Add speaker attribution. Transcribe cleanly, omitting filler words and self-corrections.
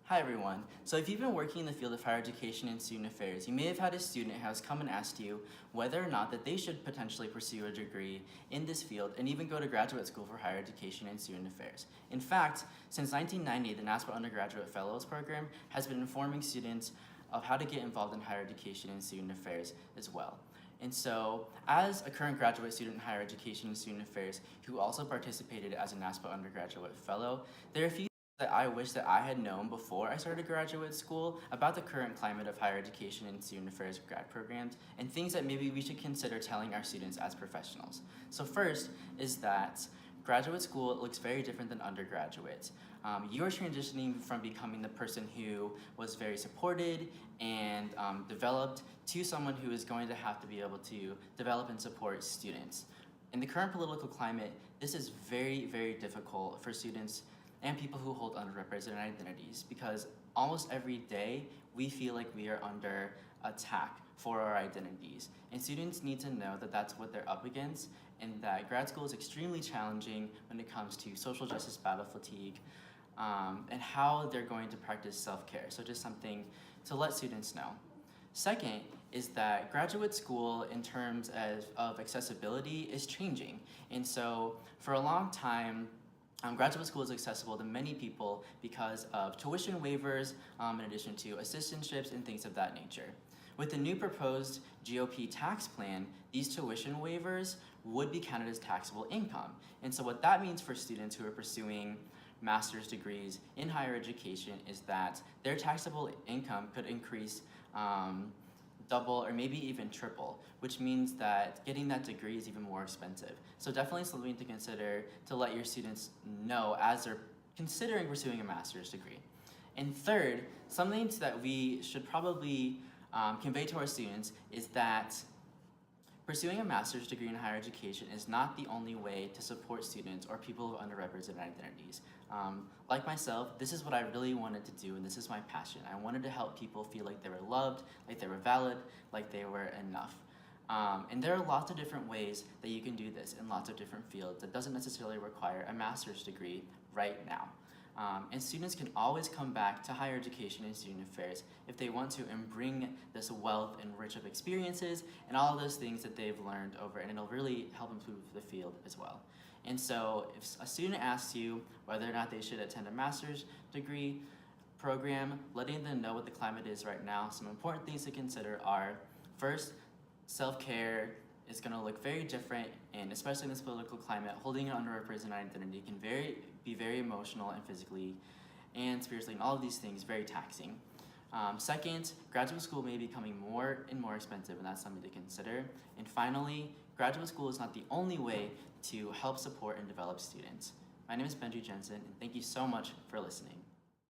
Speaker 1: Hi everyone. So if you've been working in the field of higher education and student affairs, you may have had a student who has come and asked you whether or not that they should potentially pursue a degree in this field and even go to graduate school for higher education and student affairs. In fact, since 1990, the NASPA Undergraduate Fellows Program has been informing students of how to get involved in higher education and student affairs as well. And so, as a current graduate student in higher education and student affairs who also participated as a NASPA Undergraduate Fellow, there are a few that I wish that I had known before I started graduate school about the current climate of higher education and student affairs grad programs and things that maybe we should consider telling our students as professionals. So first is that graduate school looks very different than undergraduate. You are transitioning from becoming the person who was very supported and developed to someone who is going to have to be able to develop and support students. In the current political climate, this is very, very difficult for students and people who hold underrepresented identities because almost every day we feel like we are under attack for our identities. And students need to know that that's what they're up against and that grad school is extremely challenging when it comes to social justice battle fatigue and how they're going to practice self-care. So just something to let students know. Second is that graduate school in terms of accessibility is changing. And so for a long time, graduate school is accessible to many people because of tuition waivers in addition to assistantships and things of that nature. With the new proposed GOP tax plan, these tuition waivers would be counted as taxable income. And so what that means for students who are pursuing master's degrees in higher education is that their taxable income could increase double or maybe even triple, which means that getting that degree is even more expensive. So definitely something to consider to let your students know as they're considering pursuing a master's degree. And third, something that we should probably convey to our students is that pursuing a master's degree in higher education is not the only way to support students or people of underrepresented identities. Like myself, this is what I really wanted to do and this is my passion. I wanted to help people feel like they were loved, like they were valid, like they were enough. And there are lots of different ways that you can do this in lots of different fields that doesn't necessarily require a master's degree right now. And students can always come back to higher education and student affairs if they want to and bring this wealth and rich of experiences and all of those things that they've learned over, and it'll really help improve the field as well. And so if a student asks you whether or not they should attend a master's degree program, letting them know what the climate is right now, some important things to consider are, first, self-care is going to look very different, and especially in this political climate, holding an underrepresented identity can be very emotional and physically and spiritually, and all of these things very taxing. Second, graduate school may be becoming more and more expensive, and that's something to consider. And finally, graduate school is not the only way to help support and develop students. My name is Benji Jensen, and thank you so much for listening.